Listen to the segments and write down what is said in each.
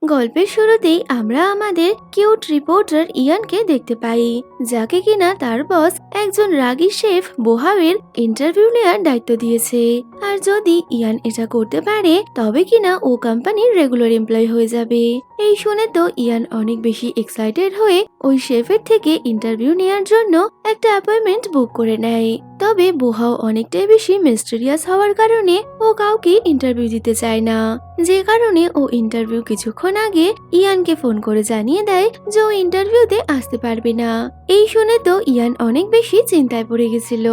গল্পের শুরুতেই আমরা আমাদের কিউট রিপোর্টার ইয়ানকে দেখতে পাই, যাকে কিনা তার বস একজন রাগী শেফ বোহাওয়ের ইন্টারভিউ নেওয়ার দায়িত্ব দিয়েছে। আর যদি ইয়ান এটা করতে পারে তবে কিনা ও কোম্পানির রেগুলার এমপ্লয়ি হয়ে যাবে। এই শুনে তো ইয়ান অনেক বেশি এক্সাইটেড হয়ে ওই শেফের থেকে ইন্টারভিউ নেওয়ার জন্য একটা অ্যাপয়েন্টমেন্ট বুক করে নেয়। তবে বোহাও অনেকটাই বেশি মিস্টেরিয়াস হওয়ার কারণে ও কাউকে ইন্টারভিউ দিতে চায় না, যে কারণে ও ইন্টারভিউ কিছুক্ষণ আগে ইয়ানকে ফোন করে জানিয়ে দেয় যে ও ইন্টারভিউতে আসতে পারবে না। এই শুনে তো ইয়ান অনেক বেশি চিন্তায় পড়ে গেছিল।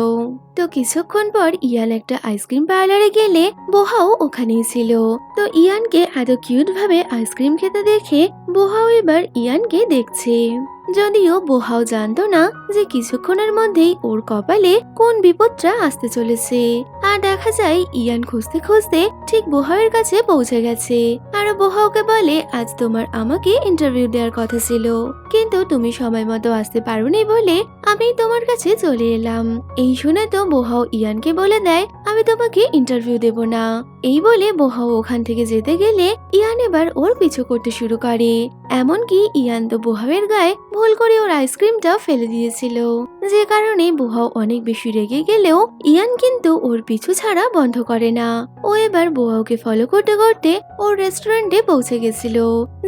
তো কিছুক্ষণ পর ইয়ান একটা আইসক্রিম পার্লারে গেলে বোহাও ওখানেই ছিল। তো ইয়ানকে এত কিউট ভাবে আইসক্রিম খেতে দেখে বোহাও এবার ইয়ানকে দেখছে। যদিও বোহাও জানতো না যে কিছুক্ষণের মধ্যেই ওর কপালে কোন বিপদটা আসতে চলেছে। আর দেখা যায় ইয়ান খুঁজতে খুঁজতে ঠিক বোহাওয়ের কাছে পৌঁছে গেছে। আর বোহাওকে বলে, আজ তোমার আমাকে ইন্টারভিউ দেওয়ার কথা ছিল, কিন্তু তুমি সময় মতো আসতে পারোনি বলে আমি তোমার কাছে চলে এলাম। এই শুনে তো বোহাও ইয়ানকে বলে দেয়, আমি তোমাকে ইন্টারভিউ দেব না। এই বলে বোহাও ওখান থেকে যেতে গেলে ইয়ান এবার ওর পিছু করতে শুরু করে। এমনকি ইয়ান তো বোহাওয়ের গায়ে ভুল করে ওর আইসক্রিমটা ফেলে দিয়েছিল, যে কারণে বোহাও অনেক বেশি রেগে গেলেও ইয়ান কিন্তু ওর পিছু ছাড়া বন্ধ করে না। ও এবার বোহাওকে ফলো করতে করতে ওর রেস্টুরেন্টে পৌঁছে গেছিল,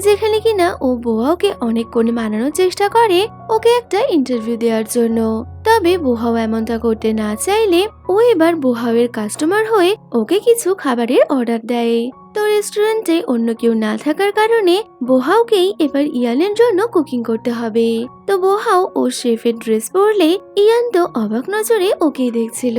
যেখানে কিনা ও বোহাওকে অনেক কোণে মানানোর চেষ্টা করে ওকে একটা ইন্টারভিউ দেওয়ার জন্য। তবে বোহাও এমনটা করতে না চাইলে ও এবার বোহাওয়ের কাস্টমার হয়ে ওকে কিছু খাবারের অর্ডার দেয়। তো রেস্টুরেন্টে অন্য কেউ না থাকার কারণে বোহাওকেই এবার ইয়ানের জন্য কুকিং করতে হবে। তো বোহাও ও শেফের ড্রেস পরলে ইয়ান তো অবাক নজরে ওকেই দেখছিল।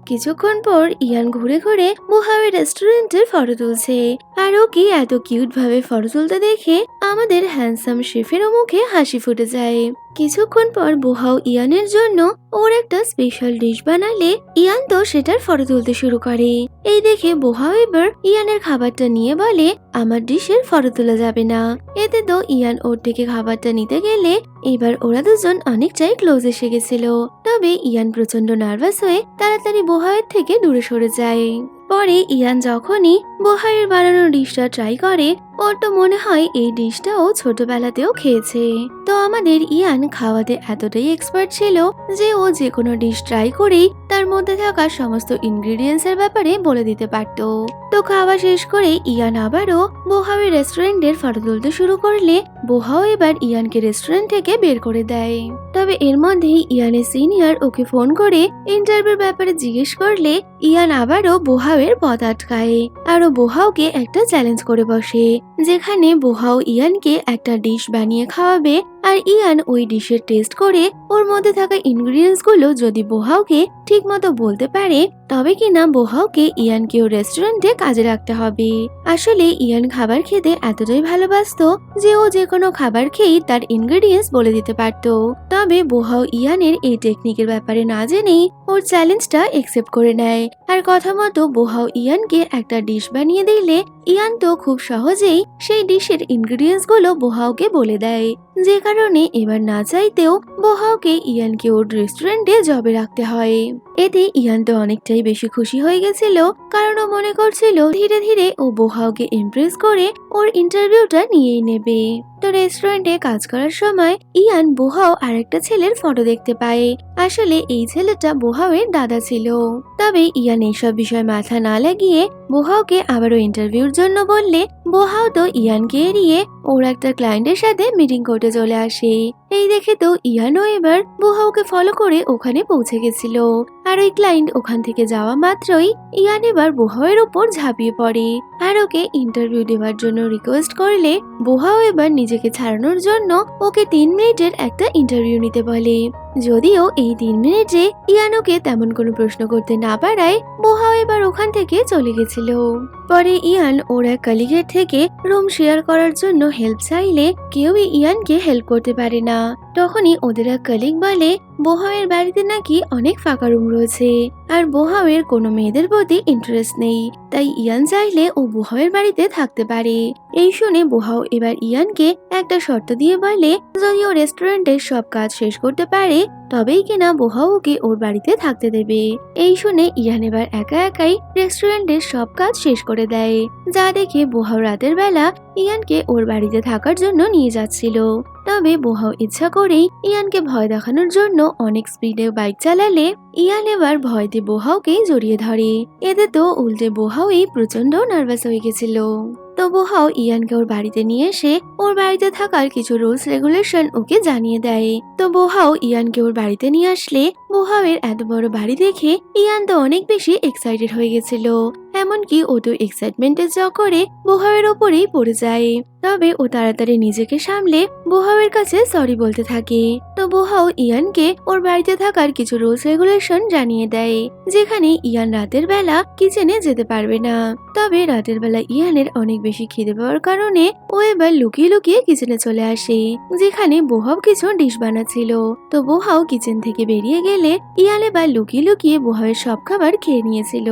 কিছুক্ষণ পর ইয়ান ঘুরে ঘুরে বোহাওয়ের রেস্টুরেন্টের ফটো তুলছে। আর ওকে এত কিউট ভাবে ফটো তুলতে দেখে আমাদের হ্যান্ডসাম শেফেরও মুখে হাসি ফুটে যায়। কিছুক্ষণ পর বোহাও ইয়ানের জন্য ওর একটা স্পেশাল ডিশ বানালে ইয়ান তো সেটার ফটো তুলতে শুরু করে। এই দেখে বোহাও এবার ইয়ানের খাবারটা নিয়ে বলে, আমার ডিশের ফটো তোলা যাবে না। এতে তো ইয়ান ওর থেকে খাবারটা নিতে গেলে এবার ওরা দুজন অনেকটাই ক্লোজ এসে গেছিল। তবে ইয়ান প্রচন্ড নার্ভাস হয়ে তাড়াতাড়ি বোহাওয়ের থেকে দূরে সরে যায়। পরে ইয়ান যখনই বোহাওয়ের বানানো ডিশটা ট্রাই করে ওর তো মনে হয় এই ডিশটাও ছোটবেলাতেও খেয়েছে। তো আমাদের ইয়ান খাওয়াতে এতটাই এক্সপার্ট ছিল যে ও যে কোনো ডিশ ট্রাই করেই তার মধ্যে থাকা সমস্ত ইনগ্রেডিয়েন্টস এর ব্যাপারে বলে দিতে পারতো। তো খাওয়া শেষ করে ইয়ান আবারও বোহাওয়ের রেস্টুরেন্টের ফটো তুলতে শুরু করলে বোহাও এবার ইয়ানকে রেস্টুরেন্ট থেকে বের করে দেয়। তবে এর মধ্যেই ইয়ানের সিনিয়র ওকে ফোন করে ইন্টারভিউর ব্যাপারে জিজ্ঞেস করলে ইয়ান আবারও বোহাওয়ের পথ আটকায়। আরো বোহাওকে একটা চ্যালেঞ্জ করে বসে, যেখানে বোহাও ইয়ানকে একটা ডিশ বানিয়ে খাওয়াবে। আর ইয়ান ওই ডিশের টেস্ট করে ওর মধ্যে থাকা ইনগ্রিডিয়েন্টস গুলো যদি বোহাওকে ঠিক মতো বলতে পারে তবে কিনা বোহাওকে ইয়ানকে ও রেস্টুরেন্টে কাজে রাখতে হবে। আসলে ইয়ান খাবার খেতে এতটাই ভালোবাসতো যে ও যে কোনো খাবার খেয়েই তার ইনগ্রিডিয়েন্টস বলে দিতে পারতো। তবে বোহাও ইয়ানের এই টেকনিকের ব্যাপারে না জেনেই ওর চ্যালেঞ্জটা একসেপ্ট করে নেয়। আর কথা মতো বোহাও ইয়ানকে একটা ডিশ বানিয়ে দিলে ইয়ান তো খুব সহজেই সেই ডিশের ইনগ্রিডিয়েন্টস গুলো বোহাওকে বলে দেয়, যে কারণে এবার না চাইতেও বোহাওকে ইয়ানকে ওর রেস্টুরেন্টে জবে রাখতে হয়। এতে ইয়ান তো অনেকটাই বেশি খুশি হয়ে গেছিল, কারণ ও মনে করছিল ধীরে ধীরে ও বোহাওকে ইমপ্রেস করে ওর ইন্টারভিউটা নিয়েই নেবে। তো রেস্টুরেন্টে কাজ করার সময় ইয়ান বোহাও আর একটা ছেলের ফটো দেখতে পায়। আসলে এই ছেলেটা বোহাওয়ের দাদা ছিল। তবে ইয়ান এইসব বিষয় মাথা না লাগিয়ে বোহাওকে আবারও ইন্টারভিউর জন্য বললে বোহাও তো ইয়ানকে এড়িয়ে ওর একটা ক্লায়েন্টের সাথে মিটিং করতে চলে আসে। এই দেখে তো ইয়ানও এবার বোহাওকে ফলো করে ওখানে পৌঁছে গেছিল। আর ওই ক্লায়েন্ট ওখান থেকে যাওয়া মাত্রই ইয়ান এবার বোহাওয়ের উপর ঝাঁপিয়ে পড়ে আর ওকে ইন্টারভিউ দেওয়ার জন্য রিকোয়েস্ট করলে বোহাও এবার নিজেকে ছাড়ানোর জন্য ওকে 3 মিনিটের একটা ইন্টারভিউ নিতে বলে। যদিও এই 3 মিনিটে ইয়ান ওকে তেমন কোনো প্রশ্ন করতে না পারায় বোহাও এবার ওখান থেকে চলে গেছিল। পরে ইয়ান ওর এক কলিগের থেকে রুম শেয়ার করার জন্য হেল্প চাইলে কেউই ইয়ানকে হেল্প করতে পারে না। তখনই ওদের এক কলিগ বলে বোহাওয়ের বাড়িতে নাকি অনেক ফাঁকা রুম রয়েছে আর বোহাওয়ের কোনো মেয়েদের প্রতি ইন্টারেস্ট নেই, তাই ইয়ান চাইলে ও বোহাওয়ের বাড়িতে থাকতে পারে। এই শুনে বোহাও এবার ইয়ানকে একটা শর্ত দিয়ে বলে যদি ও রেস্টুরেন্টের সব কাজ শেষ করতে পারে তবেই কিনা বোহাও ওকে ওর বাড়িতে থাকতে দেবে। এই শুনে ইয়ান এবার একা একাই রেস্টুরেন্টের সব কাজ শেষ করে দেয়, যা দেখে বোহাও রাতের বেলা ইয়ানকে ওর বাড়িতে থাকার জন্য নিয়ে যাচ্ছিল। তবে বোহাও ইচ্ছা করেই ইয়ানকে ভয় দেখানোর জন্য অনেক স্পিডে বাইক চালালে ইয়ান এবার ভয়তে বোহাওকে জড়িয়ে ধরে। এতে তো উল্টে বোহাওই প্রচন্ড নার্ভাস হয়ে গেছিল। তো বোহাও ইয়ানকে ওর বাড়িতে নিয়ে এসে ওর বাড়িতে থাকার কিছু রুলস রেগুলেশন ওকে জানিয়ে দেয়। তো বোহাও ইয়ানকে ওর বাড়িতে নিয়ে আসলে বোহাওয়ের এত বড় বাড়ি দেখে ইয়ান তো অনেক বেশি এক্সাইটেড হয়ে গেছিল। এমনকি ও তো এক্সাইটমেন্টের চক্করে বোহাওয়ের ওপরেই পড়ে যায়। তবে ও তাড়াতাড়ি নিজেকে সামলে বোহাওয়ের কাছে সরি বলতে থাকে। তো বোহাও ইয়ানকে ওর বাড়িতে থাকার কিছু রুলস রেগুলেশন জানিয়ে দেয়, যেখানে ইয়ান রাতের বেলা কিচেনে যেতে পারবে না। তবে রাতের বেলা ইয়ানের অনেক বেশি খিদে পাওয়ার কারণে ও এবার লুকিয়ে লুকিয়ে কিচেনে চলে আসে, যেখানে বোহাও কিছু ডিশ বানাচ্ছিল। তো বোহাও কিচেন থেকে বেরিয়ে গেলে ইয়ান এবার লুকিয়ে লুকিয়ে বোহাওয়ের সব খাবার খেয়ে নিয়েছিল।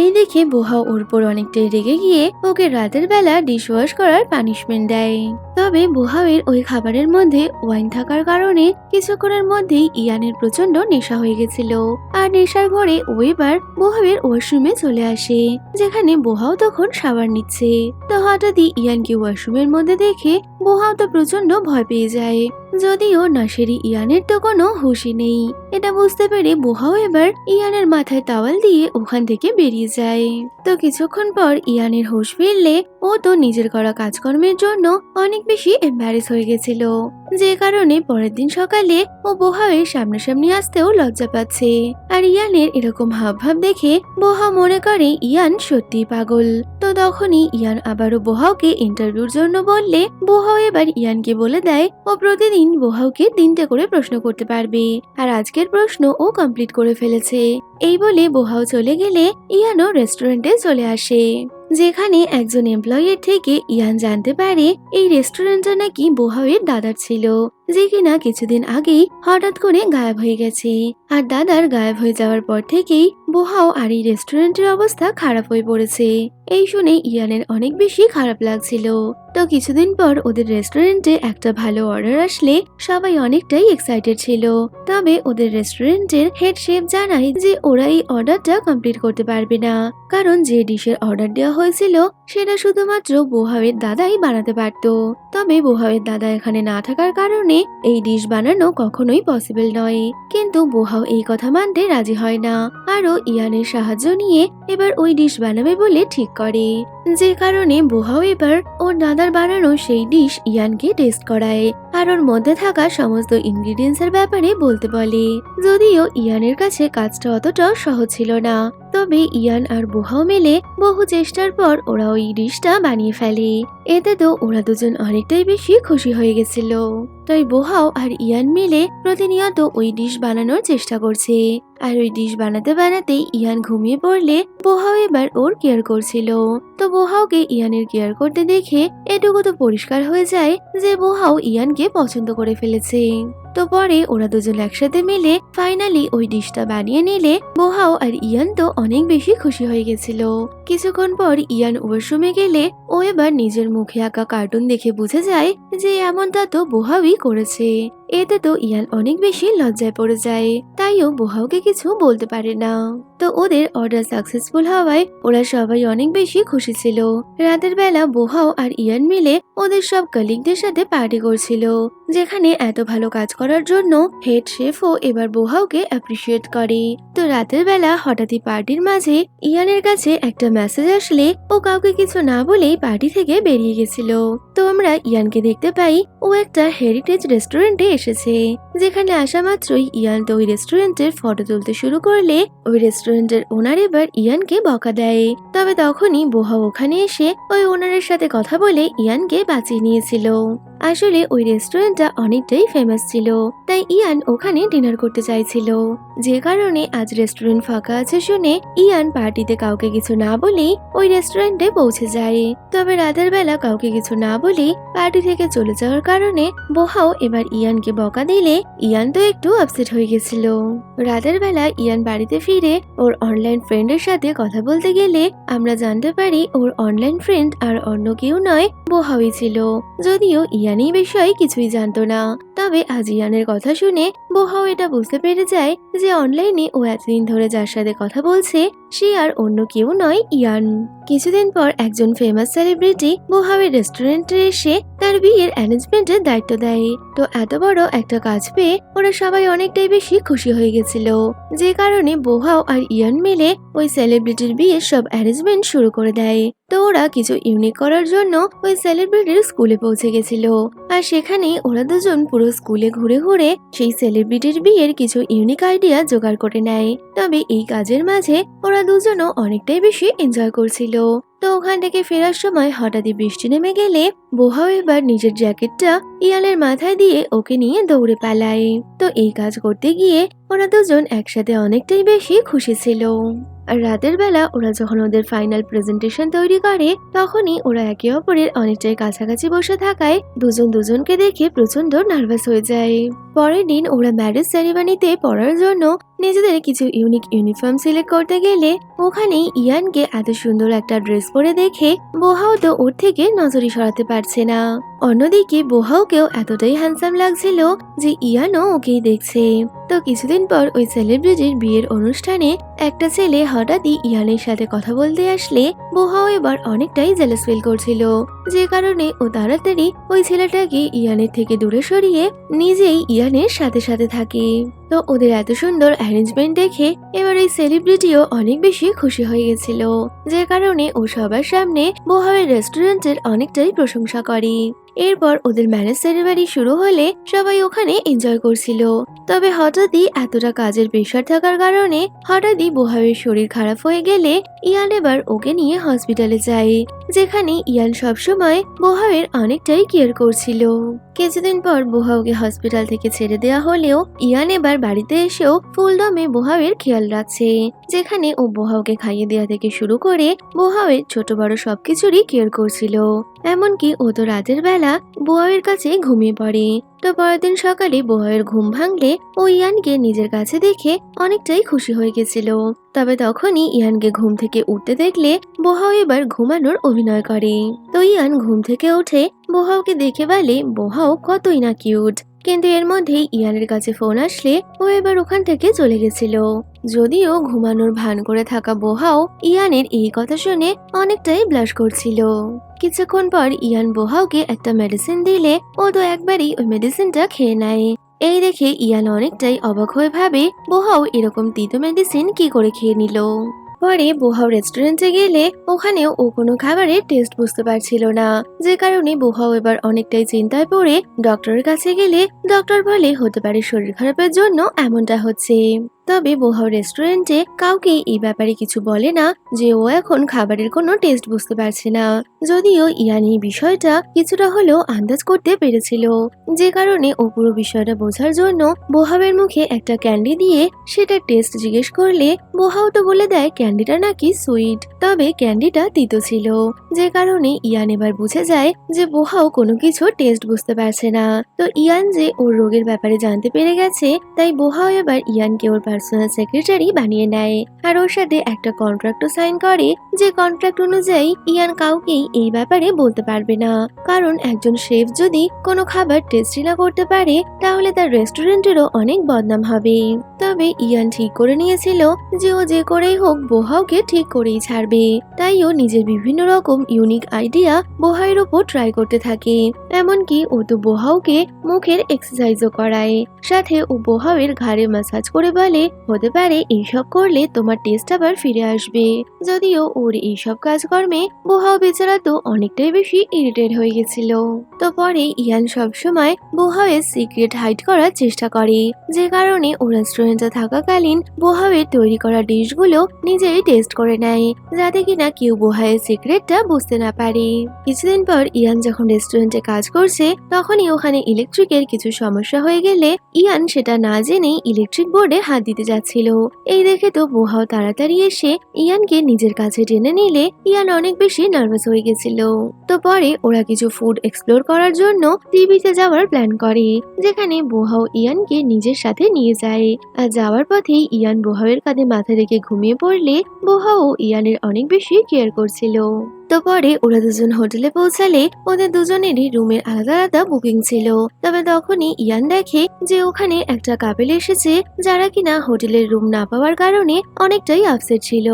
এই দেখে বোহাও ওর উপর অনেকটাই রেগে গিয়ে ওকে রাতের বেলা ডিশ ওয়াশ করার পানিশমেন্ট দেয়। তবে বোহাওয়ের ওই খাবারের মধ্যে ওয়াইন থাকার কারণে কিছুক্ষণের মধ্যেই ইয়ানের প্রচন্ড নেশা হয়ে গেছিল। আর নেশার ঘরে ও এবার বোহাওয়ের ওয়াশরুমে চলে আসে, যেখানে বোহাও তখন শাওয়ার নিচ্ছে। তো হঠাৎই ইয়ানকে ওয়াশরুমের মধ্যে দেখে বোহাও তো প্রচন্ড ভয় পেয়ে যায়। যদিও নাশেরি ইয়ানের তো কোনো হুঁশই নেই। এটা বুঝতে পেরে বোহাও এবার ইয়ানের মাথায় টাওয়াল দিয়ে ওখান থেকে বেরিয়ে যায়। তো কিছুক্ষণ পর ইয়ানের হুঁশ ফিরলে ও তো নিজের করা কাজকর্মের জন্য অনেক বেশি এম্বারেস হয়ে গেছিল, যে কারণে পরের দিন সকালে ও বোহাওয়ের সামনাসামনি আসতেও লজ্জা পাচ্ছে। আর ইয়ানের এরকম হাবভাব দেখে বোহাও মনে করে ইয়ান সত্যি পাগল। তো তখনই ইয়ান আবারও বোহাওকে ইন্টারভিউর জন্য বললে বোহাও এবার ইয়ানকে বলে দেয় ও প্রতিদিন বোহাওকে 3টে করে প্রশ্ন করতে পারবে, আর আজকের প্রশ্ন ও কমপ্লিট করে ফেলেছে। এই বলে বোহাও চলে গেলে ইয়ানও রেস্টুরেন্টে চলে আসে, যেখানে একজন এমপ্লয়ের থেকে ইয়ান জানতে পারে এই রেস্টুরেন্টটা নাকি বোহাওয়ের দাদার ছিল, যে কিনা কিছুদিন আগেই হঠাৎ করে গায়েব হয়ে গেছে। আর দাদার গায়েব হয়ে যাওয়ার পর থেকেই বোহাও আর এই রেস্টুরেন্টের অবস্থা খারাপ হয়ে পড়েছে। এই শুনে ইয়ানের অনেক বেশি খারাপ লাগছিল। তো কিছুদিন পর ওদের রেস্টুরেন্টে একটা ভালো অর্ডার আসলে সবাই অনেকটাই এক্সাইটেড ছিল। তবে ওদের রেস্টুরেন্টের হেড শেফ জানায় যে ওরা এই অর্ডারটা কমপ্লিট করতে পারবে না, কারণ যে ডিশের অর্ডার দেওয়া হয়েছিল সেটা শুধুমাত্র বোহাওয়ের দাদাই বানাতে পারত। তবে বোহাওয়ের দাদা এখানে না থাকার কারণে এই ডিশ বানানো কখনোই পসিবল নয়। কিন্তু বোহাও এই কথা মানতে রাজি হয় না, আরও ইয়ানের সাহায্য নিয়ে এবার ওই ডিশ বানাবে বলে ঠিক করে, যে কারণে বোহাও এবার ওর দাদার বানানো সেই ডিশ ইয়ানকে টেস্ট করায় আর ওর মধ্যে থাকা সমস্ত ইনগ্রিডিয়েন্টস এর ব্যাপারে বলতে বলে। যদিও ইয়ানের কাছে কাজটা অতটা সহজ ছিল না, তবে ইয়ান আর বোহাও মিলে বহু চেষ্টার পর ওরা ওই ডিশটা বানিয়ে ফেলে। এতে তো ওরা দুজন অনেকটাই বেশি খুশি হয়ে গেছিল। তাই বোহাও আর ইয়ান মিলে প্রতিনিয়ত ওই ডিশ বানানোর চেষ্টা করছে। আর ওই ডিশ বানাতে বানাতেই ইয়ান ঘুমিয়ে পড়লে বোহাও এবার ওর কেয়ার করছিল। তো বোহাওকে ইয়ানের কেয়ার করতে দেখে এটুকু তো পরিষ্কার হয়ে যায় যে বোহাও ইয়ানকে পছন্দ করে ফেলেছে। তো পরে ওরা দুজন একসাথে মিলে ফাইনালি ওই ডিশটা বানিয়ে নিলে বোহাও আর ইয়ান তো অনেক বেশি খুশি হয়ে গেছিল। কিছুক্ষণ পর ইয়ান ওয়াশরুমে গেলে ও এবার নিজের মুখে আঁকা কার্টুন দেখে বুঝে যায় যে এমনটা তো বোহাওই করেছে। এতে তো ইয়ান অনেক বেশি লজ্জায় পড়ে যায়, তাইও বোহাওকে কিছু বলতে পারে না। তো ওদের অর্ডার সাকসেসফুল হওয়ায় ওরা সবাই অনেক বেশি খুশি ছিল। রাতের বেলা বোহাও আর ইয়ান মিলে ওদের সব কলিগদের সাথে পার্টি করছিল, যেখানে এত ভালো কাজ করার জন্য হেড শেফও এবার বোহাওকে অ্যাপ্রিসিয়েট করে। তো রাতের বেলা হঠাৎই পার্টির মাঝে ইয়ানের কাছে একটা মেসেজ আসলে ও কাউকে কিছু না বলেই পার্টি থেকে বেরিয়ে গেছিল। তো আমরা ইয়ানকে দেখতে পাই ও একটা হেরিটেজ রেস্টুরেন্টে এসেছে, যেখানে আসা মাত্রই ইয়ান তো ওই রেস্টুরেন্টের ফটো তুলতে শুরু করলে ওই রেস্টুরেন্টের ওনার এবার ইয়ানকে বকা দেয়। তবে তখনই বোহাও ওখানে এসে ওই ওনারের সাথে কথা বলে ইয়ানকে বাঁচিয়ে নিয়েছিল। আসলে ওই রেস্টুরেন্টটা অনেকটাই ফেমাস ছিল, তাই ইয়ান ওখানে ডিনার করতে চাইছিল। যে কারণে আজ রেস্টুরেন্ট ফাঁকা আছে শুনে ইয়ান পার্টিতে কাউকে কিছু না বলেই ওই রেস্টুরেন্টে পৌঁছে যায়। তবে রাতের বেলা কাউকে কিছু না বলে পার্টি থেকে চলে যাওয়ার কারণে বোহাও এবার ইয়ানকে বকা দিলে ইয়ান তো একটু আপসেট হয়ে গেছিল। রাতের বেলা ইয়ান বাড়িতে ফিরে ওর অনলাইন ফ্রেন্ডের সাথে কথা বলতে গেলে আমরা জানতে পারি ওর অনলাইন ফ্রেন্ড আর অন্য কেউ নয়, বোহাওই ছিল। যদিও ইয়ান এই বিষয়ে কিছুই জানতো না, তবে আজ ইয়ানের কথা শুনে বোহাও এটা বুঝতে পেরে যায় যে অনলাইনে ও এতদিন ধরে যার সাথে কথা বলছে সে আর অন্য কেউ নয়, ইয়ান। কিছুদিন পর একজন ফেমাস সেলিব্রিটি বোহাওয়ের রেস্টুরেন্টে এসে তার বিয়ের অ্যারেঞ্জমেন্টের দায়িত্ব দেয়। তো এত বড় একটা কাজ পেয়ে ওরা সবাই অনেকটাই বেশি খুশি হয়ে গেছিল, যে কারণে বোহাও আর ইয়ান মিলে ওই সেলিব্রিটির বিয়ের সব অ্যারেঞ্জমেন্ট শুরু করে দেয়। তো ওরা কিছু ইউনিক করার জন্য ওই সেলিব্রিটির স্কুলে পৌঁছে গেছিল, আর সেখানে ওরা দুজন পুরো স্কুলে ঘুরে ঘুরে সেই সেলিব্রিটির বিয়ের কিছু ইউনিক আইডিয়া জোগাড় করে নেয়। তবে এই কাজের মাঝে ওরা দুজনও অনেকটাই বেশি এনজয় করছিল। তো ওখান থেকে ফেরার সময় হঠাৎই বৃষ্টি নেমে গেলে বোহাও এবার নিজের জ্যাকেটটা ইয়ানের মাথায় দিয়ে ওকে নিয়ে দৌড়ে পালায়। তো এই কাজ করতে গিয়ে ওরা দুজন একসাথে অনেকটাই বেশি খুশি ছিল। আর রাতের বেলা ওরা যখন ওদের ফাইনাল প্রেজেন্টেশন তৈরি করে তখনই ওরা একে অপরের অনেকটাই কাছাকাছি বসে থাকায় দুজন দুজনকে দেখে প্রচন্ড নার্ভাস হয়ে যায়। পরের দিন ওরা ম্যারেজ সেরিমনিতে পড়ার জন্য নিজেদের কিছু ইউনিক ইউনিফর্ম সিলেক্ট করতে গেলে ওখানেই ইয়ানকে এত সুন্দর একটা ড্রেস পরে দেখে বোহাও তো ওর থেকে নজরই সরাতে পারছে না। অন্যদিকে বোহাওকেও এতটাই হ্যান্ডসাম লাগছিল যে ইয়ানও ওকেই দেখছে। তো কিছুদিন পর ওই সেলিব্রিটির বিয়ের অনুষ্ঠানে একটা ছেলে হঠাৎই ইয়ানের সাথে কথা বলতে আসলে বোহাও এবার অনেকটাই জেলাস ফিল করছিল, যে কারণে ও তাড়াতাড়ি ওই ছেলেটাকে ইয়ানের থেকে দূরে সরিয়ে নিজেই ইয়ানের সাথে সাথে থাকে। তো ওদের এত সুন্দর অ্যারেঞ্জমেন্ট দেখে এবার এই সেলিব্রিটিও অনেক বেশি খুশি হয়ে গেছিল, যে কারণে ও সবার সামনে বোহাওয়ের রেস্টুরেন্টের অনেকটাই প্রশংসা করে। এরপর ওদের ম্যারেজ সেরিমনি শুরু হলে সবাই ওখানে এনজয় করছিল। তবে হঠাৎই এতটা কাজের প্রেশার থাকার কারণে হঠাৎই বোহাওয়ের শরীর খারাপ হয়ে গেলে ইয়ান এবার ওকে নিয়ে হসপিটালে যায়, যেখানে ইয়ান সবসময় বোহাওয়ের অনেকটাই কেয়ার করছিল। কিছুদিন পর বোহাওকে হসপিটাল থেকে ছেড়ে দেওয়া হলেও ইয়ান এবার বাড়িতে এসেও ফুল দমে বোহাওয়ের খেয়াল রাখছে, যেখানে ও বোহাওকে খাইয়ে দেওয়া থেকে শুরু করে বোহাওয়ের ছোট বড় সবকিছুরই কেয়ার করছিল। এমনকি ও তো রাতের বেলা বোহাওয়ের কাছে ঘুমিয়ে পড়ে। তো পরের দিন সকালে বোহাওয়ের ঘুম ভাঙলে ও ইয়ানকে নিজের কাছে দেখে অনেকটাই খুশি হয়ে গেছিল। তবে তখনই ইয়ানকে ঘুম থেকে উঠতে দেখলে বোহাও এবার ঘুমানোর অভিনয় করে। তো ইয়ান ঘুম থেকে উঠে বোহাওকে দেখে বলে বোহাও কতই না কিউট, কিন্তু এর মধ্যেই ইয়ানের কাছে ফোন আসলে ও এবার ওখান থেকে চলে গেছিল। যদিও ঘুমানোর ভান করে থাকা বোহাও ইয়ানের এই কথা শুনে অনেকটাই ব্লাশ করছিল। কিছুক্ষণ পর ইয়ান বোহাওকে একটা মেডিসিন দিলে ও তো একবারই ওই মেডিসিনটা খেয়ে নেয়। এই দেখে ইয়ান অনেকটাই অবাক হয়ে ভাবে বোহাও এরকম তিতো মেডিসিন কি করে খেয়ে নিল। পরে বোহাও রেস্টুরেন্টে গেলে ওখানেও ও কোনো খাবারের টেস্ট বুঝতে পারছিল না, যে কারণে বোহাও এবার অনেকটাই চিন্তায় পড়ে ডক্টরের কাছে গেলে ডক্টর বলে হতে পারে শরীর খারাপের জন্য এমনটা হচ্ছে। তবে বোহাও রেস্টুরেন্টে কাউকে এই ব্যাপারে কিছু বলে না যে ও এখন খাবারের কোনো টেস্ট বুঝতে পারছে না। যদিও ইয়ান এই বিষয়টা কিছুটা হলেও আন্দাজ করতে পেরেছিল, যে কারণে ও পুরো বিষয়টা বোঝার জন্য বোহাওয়ের মুখে একটা ক্যান্ডি দিয়ে সেটা টেস্ট জিজ্ঞেস করলে বোহাও তো বলে দেয় ক্যান্ডিটা নাকি সুইট, তবে ক্যান্ডিটা তিতো ছিল। যে কারণে ইয়ান এবার বুঝে যায় যে বোহাও কোনো কিছু টেস্ট বুঝতে পারছে না। তো ইয়ান যে ওর রোগের ব্যাপারে জানতে পেরে গেছে, তাই বোহাও এবার ইয়ানকে ওর পার্সোনাল সেক্রেটারি বানিয়ে নেয় আর ওর সাথে একটা কন্ট্রাক্টও সাইন করে, যে কন্ট্রাক্ট অনুযায়ী ইয়ান কাউকেই এই ব্যাপারে বলতে পারবে না, কারণ একজন শেফ যদি কোনো খাবার টেস্টি না করতে পারে তাহলে তার রেস্টুরেন্টেরও অনেক বদনাম হবে। তবে ইয়ান ঠিক করে নিয়েছিল যে ও যে করেই হোক বোহাওকে ঠিক করেই ছাড়বে, তাই ও নিজের বিভিন্ন রকম ইউনিক আইডিয়া বোহাওয়ের উপর ট্রাই করতে থাকে। এমনকি ও তো বোহাওকে মুখের এক্সারসাইজও করায়, সাথে ও বোহাওয়ের ঘাড়ে ম্যাসাজ করে বলে হতে পারে এইসব করলে তোমার টেস্ট আবার ফিরে আসবে। যদিও ওর এইসব কাজকর্মে বোহাও বেচারা তো অনেকটাই বেশি ইরিটেট হয়ে গেছিল। তো পরে ইয়ান সবসময় বোহাওয়ের সিক্রেট হাইড করার চেষ্টা করে, যে কারণে ও রেস্টুরেন্টে থাকাকালীন বোহাওয়ের তৈরি করা ডিশগুলো নিজেই টেস্ট করে নেয়, যাতে কিনা কেউ বোহাওয়ের সিক্রেটটা বুঝতে না পারে। কিছুদিন পর ইয়ান যখন রেস্টুরেন্টে কাজ করছে, তখনই ওখানে ইলেকট্রিকের কিছু সমস্যা হয়ে গেলে ইয়ান সেটা না জেনেই ইলেকট্রিক বোর্ডে হাত দিতে যাচ্ছিল। এই দেখে তো বোহাও তাড়াতাড়ি এসে ইয়ানকে নিজের কাছে টেনে নিলে ইয়ান অনেক বেশি নার্ভাস হয়ে গেছিল। তো পরে ওরা কিছু ফুড এক্সপ্লোর করার জন্য টিভিতে যাওয়ার প্ল্যান করে, যেখানে বোহাও ইয়ানকে নিজের সাথে নিয়ে যায়। আর যাওয়ার পথে ইয়ান বোহাওয়ের কাঁধে মাথা রেখে ঘুমিয়ে পড়লে বোহাও ইয়ানের অনেক বেশি কেয়ার করছিল। তো পরে ওরা দুজন হোটেলে পৌঁছালে ওদের দুজনেরই রুমের আলাদা আলাদা বুকিং ছিল। তবে তখনই ইয়ান দেখে যে ওখানে একটা কাপেল এসেছে, যারা কিনা হোটেলের রুম না পাওয়ার কারণে অনেকটাই আপসেট ছিল।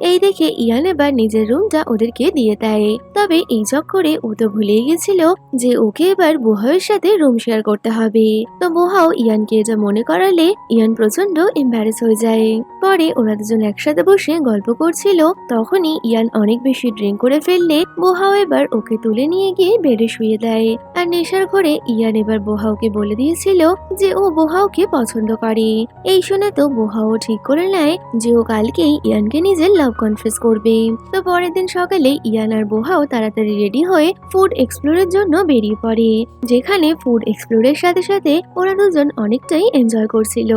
এই দেখে ইয়ান এবার নিজের রুমটা ওদেরকে দিয়ে দেয়। তবে এই চক্করে ও তো ভুলেই গেছিল যে ওকে এবার বোহাওয়ের সাথে রুম শেয়ার করতে হবে। তো বোহাও ইয়ানকে এটা মনে করালে ইয়ান প্রচন্ড এম্বারেস হয়ে যায়। পরে ওরা দুজন একসাথে বসে গল্প করছিল, তখনই ইয়ান অনেক বেশি ড্রিঙ্ক করে ফেললে বোহাও এবার ওকে তুলে নিয়ে গিয়ে বেডে শুয়ে দেয়। আর নেশার ঘরে ইয়ান এবার বোহাওকে বলে দিয়েছিল যে ও বোহাওকে পছন্দ করে। এই শুনে তো বোহাও ঠিক করে নেয় যে ও কালকেই ইয়ানকে নিজের লাভ কনফেস করবে। তো পরের দিন সকালে ইয়ান আর বোহাও তাড়াতাড়ি রেডি হয়ে ফুড এক্সপ্লোরের জন্য বেরিয়ে পড়ে, যেখানে ফুড এক্সপ্লোরের সাথে সাথে ওরা দুজন অনেকটাই এনজয় করছিল।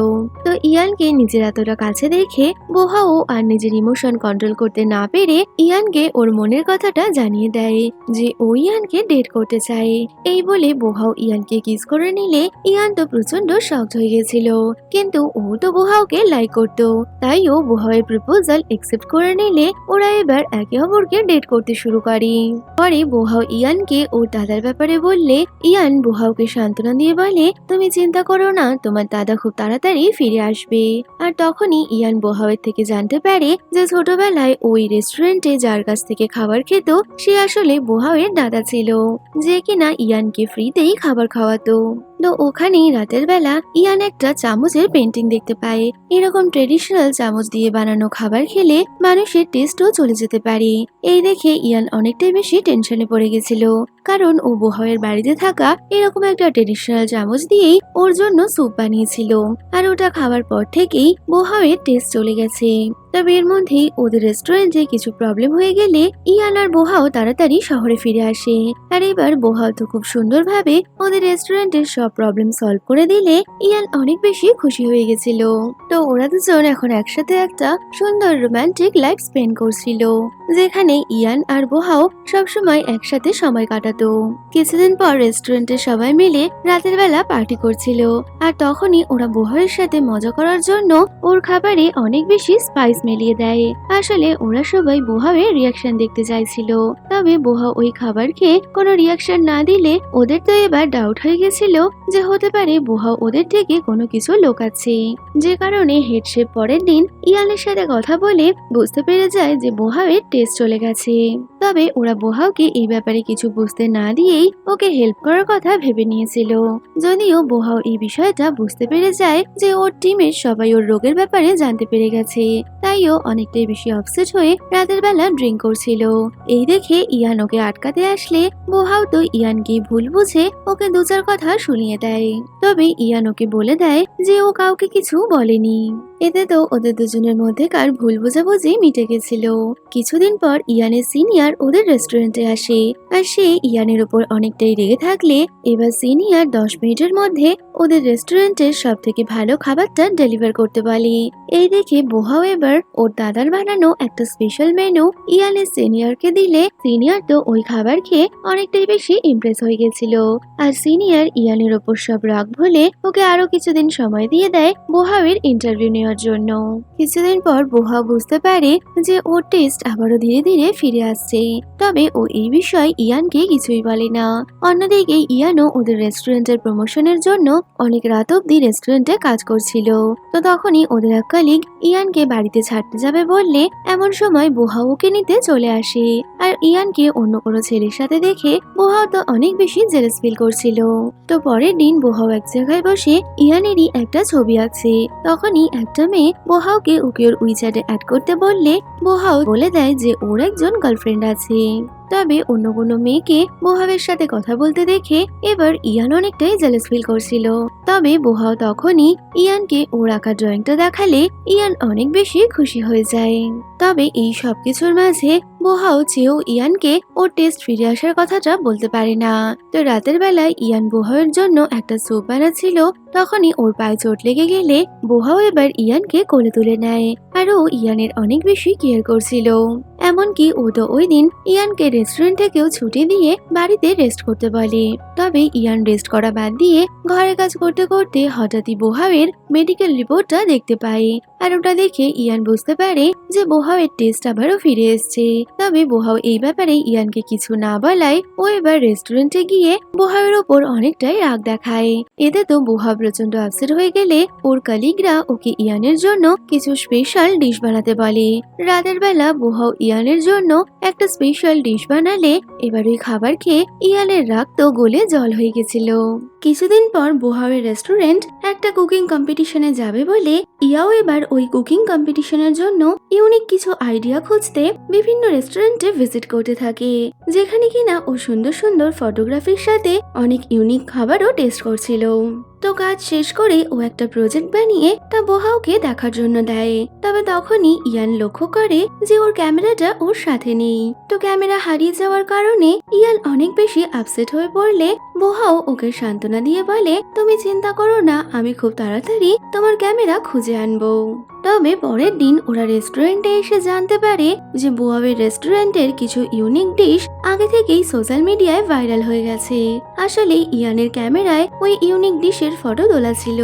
তো ইয়ানকে নিজের এতটা কাছে দেখে বোহাও আর নিজের ইমোশন কন্ট্রোল করতে না পেরে ইয়ানকে ওর মনের কথাটা জানিয়ে দেয় যে ও ইয়ানকে ডেট করতে চায়। এই বলে বোহাও ইয়ানকে কিস করে নিলে ইয়ান তো প্রচন্ড শকড হয়ে গেছিল, কিন্তু ও তো বোহাওকে লাইক করতো, তাই ও বোহাওয়ের প্রপোজাল একসেপ্ট করে নিলে ওরা এবার একে অপরকে ডেট করতে শুরু করে। পরে বোহাও ইয়ানকে ওর দাদার ব্যাপারে বললে ইয়ান বোহাওকে সান্ত্বনা দিয়ে বলে, তুমি চিন্তা করো না, তোমার দাদা খুব তাড়াতাড়ি ফিরে আসবে। আর তখনই ইয়ান বোহাওয়ের থেকে জানতে পারে যে ছোটবেলায় ওই রেস্টুরেন্টে যার কাছ থেকে খাবার খেত সে আসলে বোহাওয়ের দাদা ছিল, যে কিনা ইয়ানকে ফ্রিতেই খাবার খাওয়াতো। তো ওখানেই রাতের বেলা ইয়ান একটা চামচের পেন্টিং দেখতে পায়। এরকম ট্রেডিশনাল চামচ দিয়ে বানানো খাবার খেলে মানুষের টেস্টও চলে যেতে পারে। এই দেখে ইয়ান অনেকটাই বেশি টেনশনে পড়ে গেছিল, কারণ ও বোহাওয়ের বাড়িতে থাকা এরকম একটা ট্রেডিশনাল চামচ দিয়েই ওর জন্য স্যুপ বানিয়েছিল। আর ওটা খাওয়ার পর থেকেই বোহাওয়ের টেস্ট চলে গেছে। তবে এর মধ্যেই ওদের রেস্টুরেন্টে কিছু প্রবলেম হয়ে গেলে ইয়ান আর বোহাও তাড়াতাড়ি শহরে ফিরে আসে। আর এবার বোহাও তো খুব সুন্দরভাবে ওদের রেস্টুরেন্টের সব প্রবলেম সলভ করে দিলে ইয়ান অনেক বেশি খুশি হয়ে গেছিল। তো ওরা দুজন এখন একসাথে একটা সুন্দর রোমান্টিক লাইফ স্পেন্ড করছিল, যেখানে ইয়ান আর বোহাও সবসময় একসাথে সময় কাটাতো। কিছুদিন পর রেস্টুরেন্টের সবাই মিলে রাতের বেলা পার্টি করছিল, আর তখনই ওরা বোহাওয়ের সাথে মজা করার জন্য ওর খাবারে অনেক বেশি স্পাইস মিলিয়ে দেয়। আসলে ওরা সবাই বোহাওয়ের রিয়াকশন দেখতে চাইছিল, তবে বোহাও ওই খাবার খেয়ে কোনো রিয়াকশন না দিলে ওদের তো এবার ডাউট হয়ে গেছিল যে হতে পারে বোহাও ওদের থেকে কোনো কিছু লুকাচ্ছে, যে কারণে হেড শেফ পরের দিন ইয়ানের সাথে কথা বলে বুঝতে পেরে যায় যে বোহাওয়ের টেস্ট চলে গেছে। তবে ওরা বোহাওকে এই ব্যাপারে কিছু বুঝতে না দিয়েই ওকে হেল্প করার কথা ভেবে নিয়েছিল, যদিও বোহাও এই বিষয়টা বুঝতে পেরে যায় যে ওর টিমের সবাই ওর রোগের ব্যাপারে জানতে পেরে গেছে, তাইও অনেকটাই বেশি আপসেট হয়ে রাতের বেলা ড্রিঙ্ক করছিল। এই দেখে ইয়ান ওকে আটকাতে আসলে বোহাও তো ইয়ানকে ভুল বুঝে ওকে দু চার কথা শুনিয়ে দেয়। তবে ইয়ান ওকে বলে দেয় যে ও কাউকে কিছু বলেনি। এতে তো ওদের দুজনের মধ্যেকার ভুল বোঝাবুঝি মিটে গেছিল। কিছুদিন পর ইয়ানের সিনিয়র ওদের রেস্টুরেন্টে আসে, আর সে ইয়ানের উপর অনেকটাই রেগে থাকলে এবার সিনিয়র 10 মিনিটের মধ্যে ওদের রেস্টুরেন্টের সব থেকে ভালো খাবারটা ডেলিভার করতে বলে। এই দেখে বোহাও এবার ওর দাদার বানানো একটা স্পেশাল মেনু ইয়ানের সিনিয়রকে দিলে সিনিয়র তো ওই খাবার খেয়ে অনেকটাই বেশি ইমপ্রেস হয়ে গেছিল। আর সিনিয়র ইয়ানের ওপর সব রাগ ভুলে ওকে আরো কিছুদিন সময় দিয়ে দেয় বোহাওয়ের ইন্টারভিউ নেওয়ার জন্য। কিছুদিন পর বোহাও বুঝতে পারে যে ওর টেস্ট আবারও ধীরে ধীরে ফিরে আসছে, তবে ও এই বিষয়ে ইয়ানকে কিছুই বলে না। অন্যদিকে ইয়ানও ওদের রেস্টুরেন্টের প্রমোশনের জন্য অনেক রাত অব্দি রেস্টুরেন্টে কাজ করছিল। তো তখনই ওদের এক কলিগ ইয়ানকে বাড়িতে ছাড়তে যাবে বললে এমন সময় বোহাও ওকে নিতে চলে আসে। আর ইয়ানকে অন্য কোনো ছেলের সাথে দেখে বোহাও তো অনেক বেশি জেলাস ফিল করছিল। তো পরের দিন বোহাও এক জায়গায় বসে ইয়ানেরই একটা ছবি আঁকছে। তখনই একটা মেয়ে বোহাওকে ওকে ওর উইচ্যাটে অ্যাড করতে বললে বোহাও বলে দেয় যে ওর একজন গার্লফ্রেন্ড আছে। তবে অন্য কোনো মেয়েকে বোহাওয়ের সাথে কথা বলতে দেখে এবার ইয়ান অনেকটাই জেলাস ফিল করছিল। তবে বোহাও তখনই ইয়ানকে ওর আঁকা ড্রয়িংটা দেখালে ইয়ান অনেক বেশি খুশি হয়ে যায়। তবে এই সবকিছুর মাঝে বোহাও চেয়েও ইয়ানকে ওর টেস্ট ফিরে আসার কথাটা বলতে পারে না। তো রাতের বেলায় ইয়ান বোহাওয়ের জন্য একটা স্যুপ বানাচ্ছিল। তখনই ওর পায়ে চোট লেগে গেলে বোহাও এবার ইয়ানকে কোলে তুলে নেয়। আর ও ইয়ানের অনেক বেশি কেয়ার করছিল। এমনকি ও তো ওই দিন ইয়ানকে রেস্টুরেন্ট থেকেও ছুটি দিয়ে বাড়িতে রেস্ট করতে বলে। তবে ইয়ান রেস্ট করা বাদ দিয়ে ঘরে কাজ করতে করতে হঠাৎই বোহাওয়ের মেডিকেল রিপোর্টটা দেখতে পায়। আর ওটা দেখে ইয়ান বুঝতে পারে যে বোহাওয়ের টেস্ট আবারও ফিরে এসছে। তবে বোহাও এই ব্যাপারে ইয়ানকে কিছু না বলায় ও এবার রেস্টুরেন্টে গিয়ে বোহাওয়ের ওপর অনেকটাই রাগ দেখায়। এতে তো বোহাও প্রচন্ড আপসেট হয়ে গেলে ওর কলিগরা ওকে ইয়ানের জন্য কিছু স্পেশাল ডিশ বানাতে বলে। রাতের বেলা বোহাও ইয়ানের জন্য একটা স্পেশাল ডিশ বানালে এবার ওই খাবার খেয়ে ইয়ানের রাগ তো গলে জল হয়ে গেছিল। কিছুদিন পর বোহাওয়ের রেস্টুরেন্ট একটা কুকিং কম্পিটিশনে যাবে বলে ইয়াও এবার ওই কুকিং কম্পিটিশনের জন্য ইউনিক কিছু আইডিয়া খুঁজতে বিভিন্ন রেস্টুরেন্টে ভিজিট করতে থাকে, যেখানে কিনা ও সুন্দর সুন্দর ফটোগ্রাফির সাথে অনেক ইউনিক খাবারও টেস্ট করছিল। তো কাজ শেষ করে ও একটা প্রজেক্ট বানিয়ে তা বোহাওকে দেখার জন্য দেয়। তবে তখনই ইয়ান লক্ষ্য করে যে ওর ক্যামেরাটা ওর সাথে নেই। তো ক্যামেরা হারিয়ে যাওয়ার কারণে ইয়ান অনেক বেশি আপসেট হয়ে পড়লে বোহাও ওকে সান্ত্বনা দিয়ে বলে, তুমি চিন্তা করো না, আমি খুব তাড়াতাড়ি তোমার ক্যামেরা খুঁজে আনবো। তবে পরের দিন ওরা রেস্টুরেন্টে এসে জানতে পারে যে বোহাওয়ের রেস্টুরেন্টের কিছু ইউনিক ডিশ আগে থেকেই সোশ্যাল মিডিয়ায় ভাইরাল হয়ে গেছে। আসলে ইয়ানের ক্যামেরায় ওই ইউনিক ডিশের ফটো তোলা ছিল,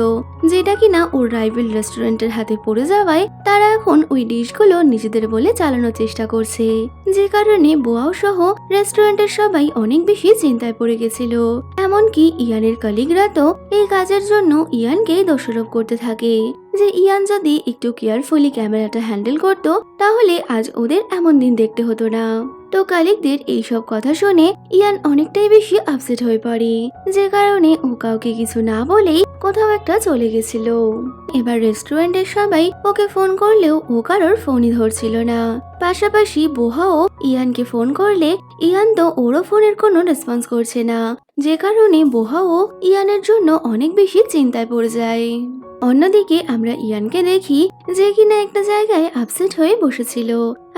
যেটা কিনা ওর রাইভেল রেস্টুরেন্টের হাতে পড়ে যাওয়ায় তারা এখন ওই ডিশগুলো নিজেদের বলে চালানোর চেষ্টা করছে। যে কারণে বোয়াও সহ রেস্টুরেন্টের সবাই অনেক বেশি চিন্তায় পড়ে গেছিল। এমনকি ইয়ানের কলিগরা তো এই কাজের জন্য ইয়ানকে দোষারোপ করতে থাকে যে ইয়ান যদি একটু কেয়ারফুলি ক্যামেরাটা হ্যান্ডেল করতো তাহলে আজ ওদের এমন দিন দেখতে হতো না। তো কলিগদের এইসব কথা শুনে ইয়ান অনেকটাই বেশি আপসেট হয়ে পড়ে, যে কারণে ও কাউকে কিছু না বলেই কোথাও একটা চলে গেছিল। এবার রেস্টুরেন্টের সবাই ওকে ফোন করলেও ও কারোর ফোনই ধরছিল না। পাশাপাশি বোহাও ইয়ানকে ফোন করলে ইয়ান তো ওরও ফোনের কোনো রেসপন্স করছে না, যে কারণে বোহাও ইয়ানের জন্য অনেক বেশি চিন্তায় পড়ে যায়। অন্যদিকে আমরা ইয়ানকে দেখি যে কিনা একটা জায়গায় আপসেট হয়ে বসেছিল,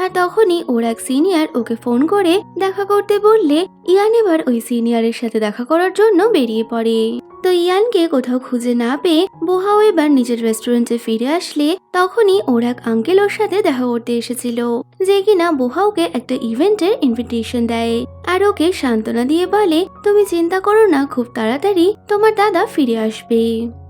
আর তখনই ওর এক সিনিয়র ওকে ফোন করে দেখা করতে বললে ইয়ান এবার ওই সিনিয়রের সাথে দেখা করার জন্য বেরিয়ে পড়ে। তো ইয়ানকে কোথাও খুঁজে না পেয়ে বোহাও এবার নিজের রেস্টুরেন্টে ফিরে আসলে তখনই ওর এক আঙ্কেল ওর সাথে দেখা করতে এসেছিল, যে কিনা বোহাওকে একটা ইভেন্টের ইনভিটেশন দেয় আর ওকে সান্ত্বনা দিয়ে বলে, তুমি চিন্তা করো না, খুব তাড়াতাড়ি তোমার দাদা ফিরে আসবে।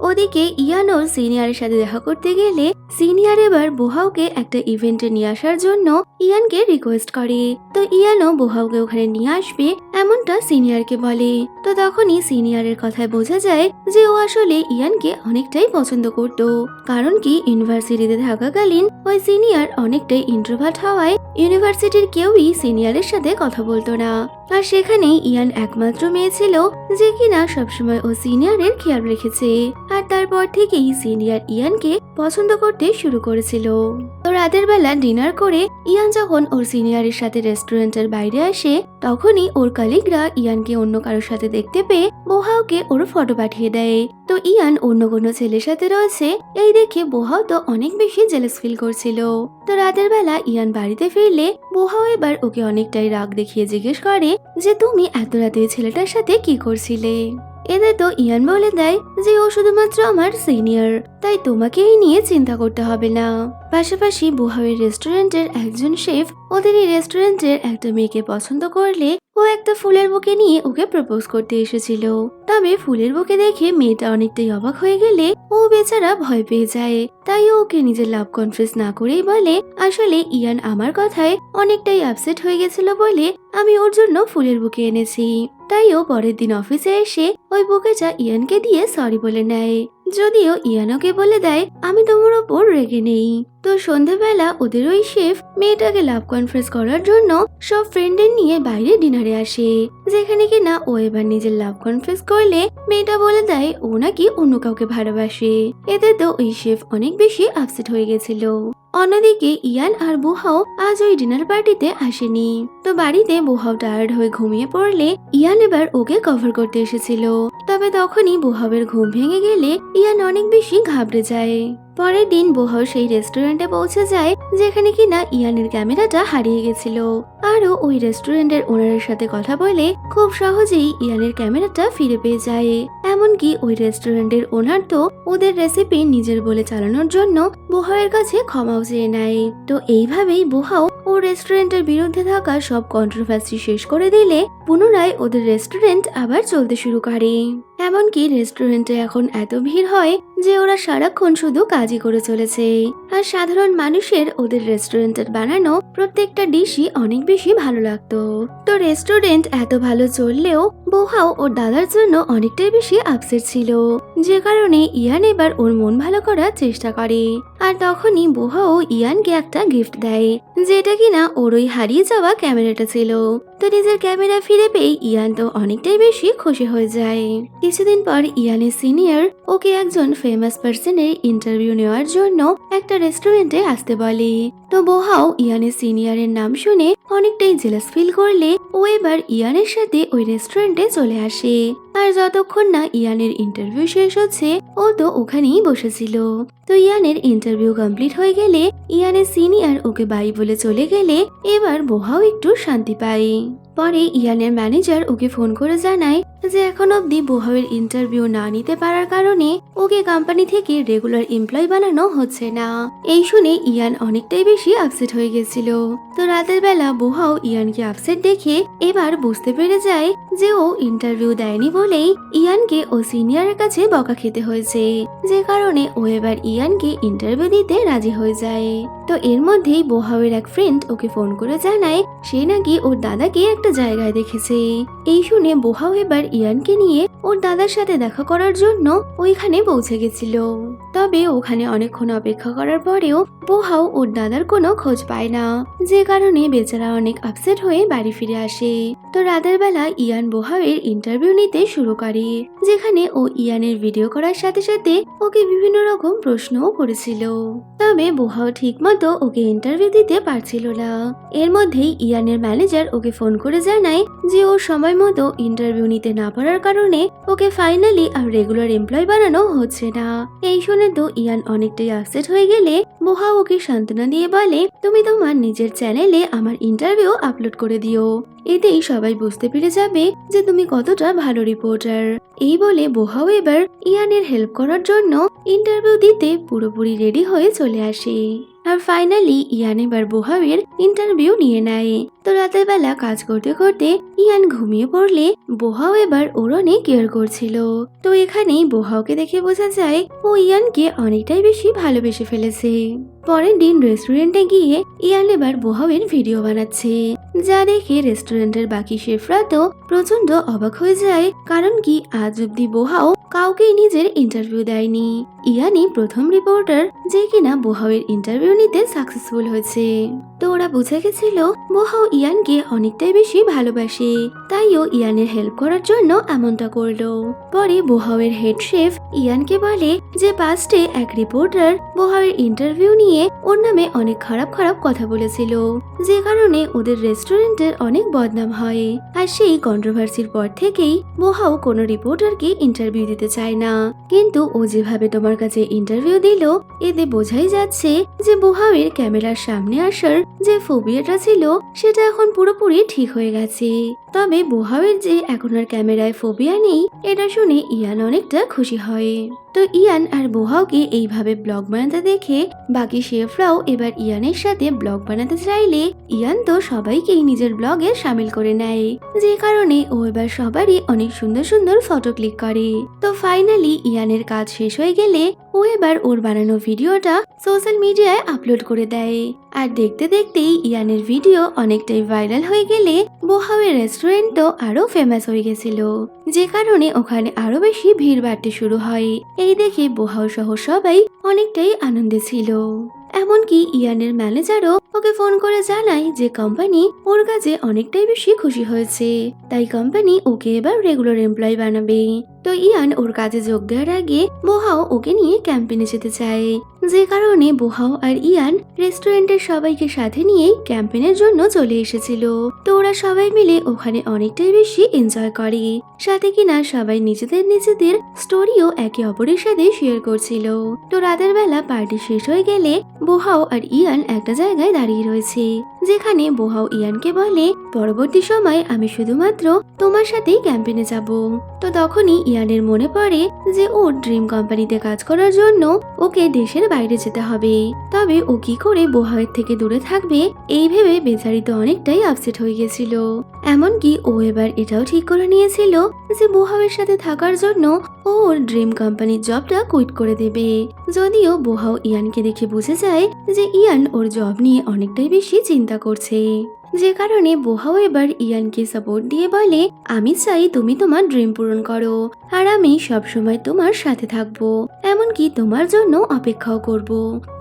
ওদিকে ইয়ান ওর সিনিয়রের সাথে দেখা করতে গেলে সিনিয়র এবার বোহাওকে একটা ইভেন্টে নিয়ে আসার জন্য ইয়ানকে রিকোয়েস্ট করে। তো ইয়ানও বোহাওকে ওখানে নিয়ে আসবে এমনটা সিনিয়রকে বলে। তো তখনই সিনিয়রের কথায় বোঝা যায় যে ও আসলে ইয়ানকে অনেকটাই পছন্দ করত, কারণ কি ইউনিভার্সিটিতে থাকাকালীন ওই সিনিয়র অনেকটাই ইন্ট্রোভার্ট হওয়ায় ইউনিভার্সিটির কেউই সিনিয়রের সাথে কথা বলতো না। আর সেখানে ইয়ান একমাত্র মেয়ে ছিল যে কিনা সবসময় ও সিনিয়রের খেয়াল রেখেছে, আর তারপর থেকেই সিনিয়র ইয়ানকে পছন্দ করতে শুরু করেছিল। তো রাতের বেলা ডিনার করে ইয়ান যখন ওর সিনিয়রের সাথে রেস্টুরেন্টের বাইরে আসে তখনই ওর কলিগরা ইয়ানকে অন্য কারোর সাথে দেখতে পেয়ে বোহাওকে ওর ফটো পাঠিয়ে দেয়। তো ইয়ান অন্য কোনো ছেলের সাথে রয়েছে এই দেখে বোহাও তো অনেক বেশি জেলাস ফিল করছিল। তো রাতের বেলা ইয়ান বাড়িতে ফিরলে বোহাও এবার ওকে অনেকটাই রাগ দেখিয়ে জিজ্ঞেস করে যে তুমি এত রাতে ছেলেটার সাথে কি করছিলে। এতে তো ইয়ান বলে দেয় যে ও শুধুমাত্র আমার সিনিয়র, তাই তোমাকে এই নিয়ে চিন্তা করতে হবে না। পাশাপাশি বোহাওয়ের রেস্টুরেন্টের একজন শেফ ওদের এই রেস্টুরেন্টের একটা মেয়েকে পছন্দ করলে ও একটা ফুলের বুকে নিয়ে ওকে প্রপোজ করতে এসেছিল। তবে তবে ফুলের বুকে দেখে মেয়েটা অনেকটাই অবাক হয়ে গেলে ও বেচারা ভয় পেয়ে যায়। তাই ও ওকে নিজের লাভ কনফেস না করেই বলে, আসলে ইয়ান আমার কথায় অনেকটাই আপসেট হয়ে গেছিল বলে আমি ওর জন্য ফুলের বুকে এনেছি। তাই ও পরের দিন অফিসে এসে ওই বুকেটা ইয়ানকে দিয়ে সরি বলে নেয়। যদিও ইয়ান ওকে বলে দেয়, আমি তোমার ওপর রেগে নেই। তো সন্ধ্যাবেলা ওদের ওই শেফ মেয়েটাকে লাভ কনফারেন্স করার জন্য সব ফ্রেন্ডদের নিয়ে বাইরে ডিনারে আসে, যেখানে কিনা ও এবার নিজের লাভ কনফেস করলে মেয়েটা বলে দেয় ও নাকি অন্য কাউকে ভালোবাসে। এতে তো ওই শেফ অনেক বেশি আপসেট হয়ে গেছিল। অন্যদিকে ইয়ান আর বুহাও আজ ওই ডিনার পার্টিতে আসেনি। তো বাড়িতে বুহাও টায়ার্ড হয়ে ঘুমিয়ে পড়লে ইয়ান এবার ওকে কভার করতে এসেছিল। তবে তখনই বুহাওয়ের ঘুম ভেঙে গেলে ইয়ান অনেক বেশি ঘাবড়ে যায়। পরের দিন বুহাও সেই রেস্টুরেন্টে পৌঁছে যায় যেখানে কিনা ইয়ানের ক্যামেরাটা হারিয়ে গেছিল। আরও ওই রেস্টুরেন্টের ওনারের সাথে কথা বলে খুব সহজেই ইয়ানের ক্যামেরাটা ফিরে পেয়ে যায়। এমনকি ওই রেস্টুরেন্টের ওনার তো ওদের রেসিপি নিজের বলে চালানোর জন্য বুহাওয়ের কাছে ক্ষমাও চেয়ে নেয়। তো এইভাবেই বুহাও ও রেস্টুরেন্টের বিরুদ্ধে থাকা সব কন্ট্রোভার্সি শেষ করে দিলে পুনরায় ওদের রেস্টুরেন্ট আবার চলতে শুরু করে। এমনকি রেস্টুরেন্টে এখন এত ভিড় হয় যে ওরা সারাক্ষণ শুধু কাজই করে চলেছে। আর সাধারণ মানুষের ওদের রেস্টুরেন্টের বানানো প্রত্যেকটা ডিশই অনেক বেশি ভালো লাগতো। তো রেস্টুরেন্ট এত ভালো চললেও বুহাও ওর দাদার জন্য অনেকটাই বেশি আপসেট ছিল, যে কারণে ইয়ান এবার ওর মন ভালো করার চেষ্টা করে। আর তখনই বুহাও ইয়ানকে একটা গিফট দেয়, যেটা কিনা ওর ওই হারিয়ে যাওয়া ক্যামেরাটা ছিল। তো নিজের ক্যামেরা ফিরে পেয়ে ইয়ান তো অনেকটাই বেশি খুশি হয়ে যায়। কিছুদিন পর ইয়ানের সিনিয়র ওকে একজন ফেমাস পার্সনের ইন্টারভিউ নেওয়ার জন্য একটা রেস্টুরেন্টে আসতে বলে। তো বুহাও ইয়ানের সিনিয়রের নাম শুনে অনেকটাই জেলাস ফিল করলে ও এবার ইয়ানের সাথে ওই রেস্টুরেন্টে চলে আসে। আর যতক্ষণ না ইয়ানের ইন্টারভিউ শেষ হচ্ছে ও তো ওখানেই বসেছিল। তো ইয়ানের ইন্টারভিউ কমপ্লিট হয়ে গেলে ইয়ানের সিনিয়র ওকে বাই বলে চলে গেলে এবার বুহাও একটু শান্তি পায়। পরে ইয়ানের ম্যানেজার ওকে ফোন করে জানায় যে এখন অব্দি বুহাওয়ের ইন্টারভিউ না নিতে পারার কারণে ওকে কোম্পানি থেকে রেগুলার এমপ্লয় বানানো হচ্ছে না। এই শুনে ইয়ান অনেকটাই বেশি আপসেট হয়ে গেছিল। তো রাতের বেলা বুহাও ইয়ানকে আপসেট দেখে এবার বুঝতে পেরে যায় যে ও ইন্টারভিউ দেয়নি বলেই ইয়ানকে ও সিনিয়রের কাছে বকা খেতে হয়েছে, যে কারণে ও এবার ইয়ানকে ইন্টারভিউ দিতে রাজি হয়ে যায়। তো এর মধ্যেই বুহাওয়ের এক ফ্রেন্ড ওকে ফোন করে জানায় সে নাকি ওর দাদাকে একটা জায়গায় দেখেছে। এই শুনে বুহাও এবার ইয়ানকে নিয়ে ওর দাদার সাথে দেখা করার জন্য ওইখানে পৌঁছে গেছিল। তবে ওখানে অনেকক্ষণ অপেক্ষা করার পরেও বুহাও ওর দাদার কোনো খোঁজ পায় না, যে কারণে বেচারা অনেক আপসেট হয়ে বাড়ি ফিরে আসে। তো রাতের বেলা ইয়ান বুহাওয়ের ইন্টারভিউ নিতে শুরু করে, যেখানে ও ইয়ানের ভিডিও করার সাথে সাথে ওকে বিভিন্ন রকম প্রশ্নও করেছিল। তবে বুহাও ঠিক মতো ওকে ইন্টারভিউ দিতে পারছিল না। এর মধ্যেই ইয়ানের ম্যানেজার ওকে ফোন করে জানায় যে ও সময় মতো ইন্টারভিউ নিতে না পারার কারণে ওকে ফাইনালি আর রেগুলার এমপ্লয় বানানো হচ্ছে না। এই শুনে তো ইয়ান অনেকটাই আপসেট হয়ে গেলে বুহাও ওকে সান্ত্বনা দিয়ে বলে, তুমি তোমার নিজের চ্যানেলে আমার ইন্টারভিউ আপলোড করে দিও, এতেই সবাই বুঝতে পেরে যাবে যে তুমি কতটা ভালো রিপোর্টার। এই বলে বুহাও এবার ইয়ানের হেল্প করার জন্য ইন্টারভিউ দিতে পুরোপুরি রেডি হয়ে চলে আসে। আর ফাইনালি ইয়ান এবার বুহাওয়ের ইন্টারভিউ নিয়ে নেয়। তো রাতের বেলা কাজ করতে করতে ইয়ান ঘুমিয়ে পড়লে বুহাও এবার ওর অনেক কেয়ার করছিল। তো এখানেই বুহাওকে দেখে বোঝা যায় ও ইয়ানকে অনেকটাই বেশি ভালোবেসে ফেলেছে। পরের দিন রেস্টুরেন্টে গিয়ে ইয়ান এবার বুহাওয়ের ভিডিও বানাচ্ছে, যা দেখে রেস্টুরেন্টের বাকি শেফরা তো প্রচন্ড অবাক হয়ে যায়, কারণ কি আজ অব্দি বুহাও কাউকেই নিজের ইন্টারভিউ দেয়নি। ইয়ানই প্রথম রিপোর্টার যে কিনা বুহাওয়ের ইন্টারভিউ নিতে সাকসেসফুল হয়েছে। তো ওরা বুঝে গেছিল বুহাও ইয়ানকে অনেকটাই বেশি ভালোবাসে, তাইও ইয়ানের হেল্প করার জন্য এমনটা করলো। পরে বুহাওয়ের হেড শেফ ইয়ানকে বলে যে পাস্টে এক রিপোর্টার বুহাওয়ের ইন্টারভিউ নিয়ে ওর নামে অনেক খারাপ খারাপ কথা বলেছিল, যে কারণে ওদের রেস্টুরেন্টের অনেক বদনাম হয়। আর সেই কন্ট্রোভার্সির পর থেকেই বুহাও কোনো রিপোর্টারকে ইন্টারভিউ দিতে চায় না। কিন্তু ও যেভাবে তোমার কাছে ইন্টারভিউ দিল এতে বোঝাই যাচ্ছে যে বুহাওয়ের ক্যামেরার সামনে আসার যে ফোবিয়াটা ছিল সেটা এখন পুরোপুরি ঠিক হয়ে গেছে। তবে বোহাওয়ের যে এখন আর ক্যামেরায় ফোবিয়া নেই এটা শুনে ইয়ান অনেকটা খুশি হয়। তো ইয়ান আর বোহাওকে এইভাবে ব্লগ বানাতে দেখে বাকি শেফরাও এবার ইয়ানের সাথে ব্লগ বানাতে চাইলে ইয়ান তো সবাইকেই নিজের ব্লগে সামিল করে নেয়, যে কারণে ও এবার সবারই অনেক সুন্দর সুন্দর ফটো ক্লিক করে। তো ফাইনালি ইয়ানের কাজ শেষ হয়ে গেলে ও এবার ওর বানানো ভিডিওটা সোশ্যাল মিডিয়ায় আপলোড করে দেয়। আর দেখতে দেখতেই ইয়ানের ভিডিও অনেকটাই ভাইরাল হয়ে গেলে বোহাওয়ের রেস্টুরেন্ট তো আরো ফেমাস হয়ে গেছিল, যে কারণে ওখানে আরো বেশি ভিড় বাড়তে শুরু হয়। এই দেখে বোহাও সহ সবাই অনেকটাই আনন্দে ছিল। এমনকি ইয়ানের ম্যানেজারও ওকে ফোন করে জানায় যে কোম্পানি ওর কাছে অনেকটাই বেশি খুশি হয়েছে, তাই কোম্পানি ওকে এবার রেগুলার এমপ্লয় বানাবে। তো ইয়ান ওর কাজে যোগ দেওয়ার আগে বোহাও ওকে নিয়ে ক্যাম্পেনে যেতে চায়, যে কারণে বোহাও আর ইয়ান রেস্টুরেন্টের সবাইকে সাথে নিয়েই ক্যাম্পেনের জন্য চলে এসেছিল। তো ওরা সবাই মিলে ওখানে অনেকটাই বেশি এনজয় করে, সাথে কিনা সবাই নিজেদের স্টোরিও একে অপরের সাথে শেয়ার করছিল। তো রাতের বেলা পার্টি শেষ হয়ে গেলে বোহাও আর ইয়ান একটা জায়গায় দাঁড়িয়ে রয়েছে, যেখানে বোহাও ইয়ানকে বলে পরবর্তী সময় আমি শুধুমাত্র তোমার সাথেই ক্যাম্পেনে যাব। তো তখনই ইয়ানের মনে পড়ে যে ওর ড্রিম কোম্পানিতে কাজ করার জন্য ওকে দেশের বাইরে যেতে হবে, তবে ও কি করে বোহাওয়ের থেকে দূরে থাকবে এই ভেবে বেচারি তো অনেকটাই আপসেট হয়ে গেছিল। এমনকি ও এবার এটাও ঠিক করে নিয়েছিল যে বোহাওয়ের সাথে থাকার জন্য ও ওর ড্রিম কোম্পানির জবটা কুইট করে দেবে। যদিও বোহাও ইয়ানকে দেখে বুঝে যায় যে ইয়ান ওর জব নিয়ে অনেকটাই বেশি চিন্তা করছে, যে কারণে বোহাও এবার ইয়ানকে সাপোর্ট দিয়ে বলে আমি চাই তুমি তোমার ড্রিম পূরণ করো, আর আমি সবসময় তোমার সাথে থাকবো, এমনকি তোমার জন্য অপেক্ষাও করব।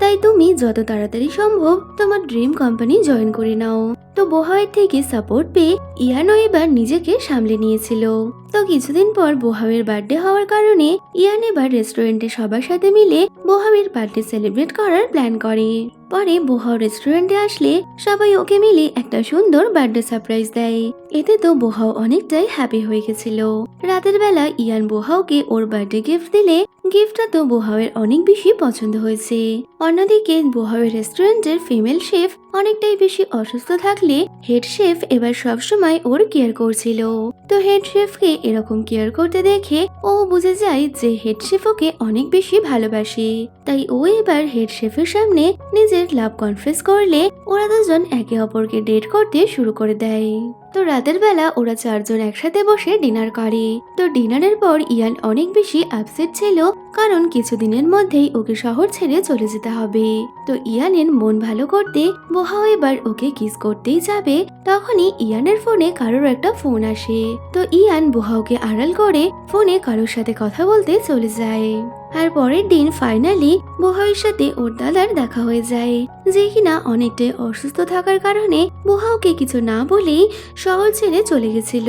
তাই তুমি যত তাড়াতাড়ি সম্ভব তোমার ড্রিম কোম্পানি জয়েন করে নাও। তো বোহাওয়ের থেকে সাপোর্ট পেয়ে ইয়ানও এবার নিজেকে সামলে নিয়েছিল। তো কিছুদিন পর বোহাওয়ের বার্থডে হওয়ার কারণে ইয়ান এবার রেস্টুরেন্টে সবার সাথে মিলে বোহাওয়ের বার্থডে সেলিব্রেট করার প্ল্যান করে। পরে বোহাও রেস্টুরেন্টে আসলে সবাই ওকে মিলে একটা সুন্দর বার্থডে সারপ্রাইজ দেয়। এতে তো বোহাও অনেকটাই হ্যাপি হয়ে গেছিল। রাতের বেলা ইয়ান বোহাওকে ওর বার্থডে গিফট দিলে গিফটটা তো বোহাওয়ের অনেক বেশি পছন্দ হয়েছে। অন্যদিকে বোহাওয়ের রেস্টুরেন্টের ফিমেল শেফ অনেকটাই বেশি অসুস্থ থাকলে হেড শেফ এবার সবসময় ওর কেয়ার করছিল। তো হেড শেফকে এরকম কেয়ার করতে দেখে ও বুঝে যায় যে হেড শেফ ওকে অনেক বেশি ভালোবাসে, তাই ও এবার হেড শেফের সামনে নিজের লাভ কনফেস করলে ওরা দুজন একে অপরকে ডেট করতে শুরু করে দেয়। তো রাতের বেলা ওরা চারজন একসাথে বসে ডিনার করে। তো ডিনারের পর ইয়ান অনেক বেশি আপসেট ছিল, কারণ কিছুদিনের মধ্যেই ওকে শহর ছেড়ে চলে যেতে হবে। তো ইয়ানের মন ভালো করতে বোহাও এবার ওকে কিস করতেই যাবে, তখনই ইয়ানের ফোনে কারোর একটা ফোন আসে। তো ইয়ান বোহাওকে আড়াল করে ফোনে কারোর সাথে কথা বলতে চলে যায়। আর পরের দিন ফাইনালি বোহাওয়ের সাথে ওর দাদার দেখা হয়ে যায়, যে কিনা অনেকটাই অসুস্থ থাকার কারণে বোহাওকে কিছু না বলেই শহর ছেড়ে চলে গেছিল,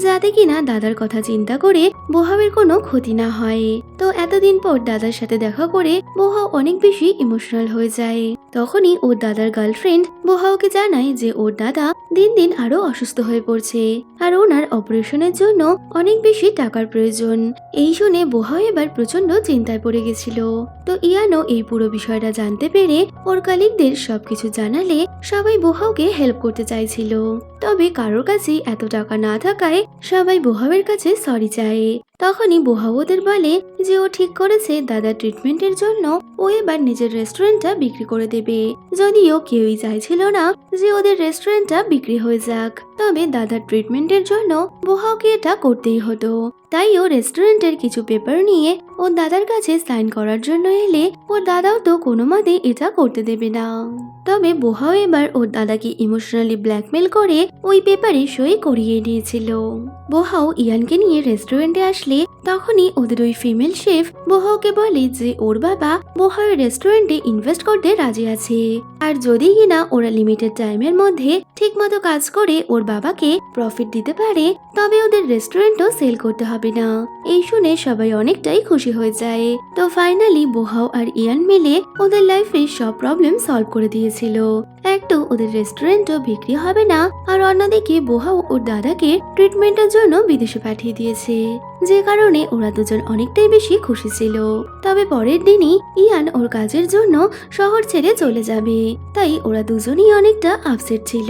যাতে কিনা দাদার কথা চিন্তা করে বোহাওয়ের কোনো ক্ষতি না হয়। তো এতদিন পর দাদার সাথে দেখা করে বোহাও অনেক বেশি ইমোশনাল হয়ে যায়। তখনই ওর দাদার গার্লফ্রেন্ড বোহাওকে জানায় যে ওর দাদা দিন দিন আরো অসুস্থ হয়ে পড়ছে, আর ওনার অপারেশনের জন্য অনেক বেশি টাকার প্রয়োজন। এই শুনে বোহাও এবার প্রচন্ড চিন্তায় পড়ে গেছিল। তো ইয়ানও এই পুরো বিষয়টা জানতে পেরে ওর কালিগদের সবকিছু জানালে সবাই বোহাওকে হেল্প করতে চাইছিল, তবে কারোর কাছে এত টাকা না থাকায় সবাই বোহাওয়ের কাছে সরি চায়। তখনই বোহাও ওদের বলে যে ও ঠিক করেছে দাদার ট্রিটমেন্টের জন্য ও এবার নিজের রেস্টুরেন্টটা বিক্রি করে দেবে। যদিও কেউই চাইছিল না যে ওদের রেস্টুরেন্টটা বিক্রি হয়ে যাক, তবে দাদার ট্রিটমেন্টের জন্য বোহাওকে এটা করতেই হতো। তাই ও রেস্টুরেন্টের কিছু পেপার নিয়ে ওর দাদার কাছে সাইন করার জন্য এলে ওর দাদাও তো কোনো মতে এটা করতে দেবে না। তবে বোহাও এবার ওর দাদাকে ইমোশনালি ব্ল্যাকমেল করে ওই পেপারে সই করিয়ে নিয়েছিল। বোহাও ইয়ানকে নিয়ে রেস্টুরেন্টে আসলে তখনই ওদের ওই ফিমেল শেফ বোহাওকে বলে যে ওর বাবা বোহাওয়ের রেস্টুরেন্টে ইনভেস্ট করতে রাজি আছে, আর যদি কিনা ওরা লিমিটেড টাইমের মধ্যে ঠিক মতো কাজ করে ওর বাবাকে প্রফিট দিতে পারে তবে ওদের রেস্টুরেন্টও সেল করতে হবে না। এই শুনে সবাই অনেকটাই খুশি হয়ে যায়। তো ফাইনালি বোহাও আর ইয়ান মিলে ওদের লাইফে সব প্রবলেম সলভ করে দিয়েছিল। এক তো ওদের রেস্টুরেন্টও বিক্রি হবে না, আর অন্যদিকে বোহাও ওর দাদাকে ট্রিটমেন্টের জন্য বিদেশে পাঠিয়ে দিয়েছে, যে কারণে ওরা দুজন অনেকটাই বেশি খুশি ছিল। তবে পরের দিনই ইয়ান ওর কাজের জন্য শহর ছেড়ে চলে যাবে, তাই ওরা দুজনেই অনেকটা আপসেট ছিল।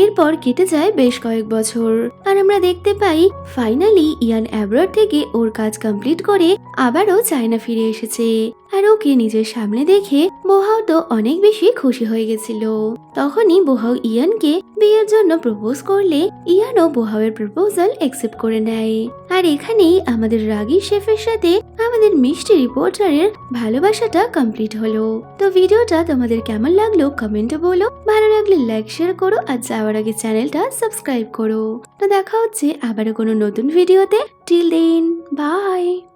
এরপর কেটে যায় বেশ কয়েক বছর, আর আমরা দেখতে পাই ফাইনালি ইয়ান অ্যাব্রড থেকে ওর কাজ কমপ্লিট করে আবারও চায়না ফিরে এসেছে। আর ওকে নিজের সামনে দেখে বোহাও তো অনেক বেশি খুশি হয়ে গেছিল। তখনই বোহাও ইয়ানকে বিয়ের জন্য প্রপোজ করলে ইয়ানও বোহাওয়ের প্রপোজাল অ্যাকসেপ্ট করে নেয়। আর এখানেই আমাদের রাগী শেফের সাথে আমাদের মিষ্টি রিপোর্টারের ভালোবাসাটা কমপ্লিট হলো। তো ভিডিওটা তোমাদের কেমন লাগলো কমেন্টে বলো, ভালো লাগলে লাইক শেয়ার করো, আর যাওয়ার আগে চ্যানেলটা সাবস্ক্রাইব করো। তো দেখা হচ্ছে আবারও কোনো নতুন ভিডিওতে। Till then, by.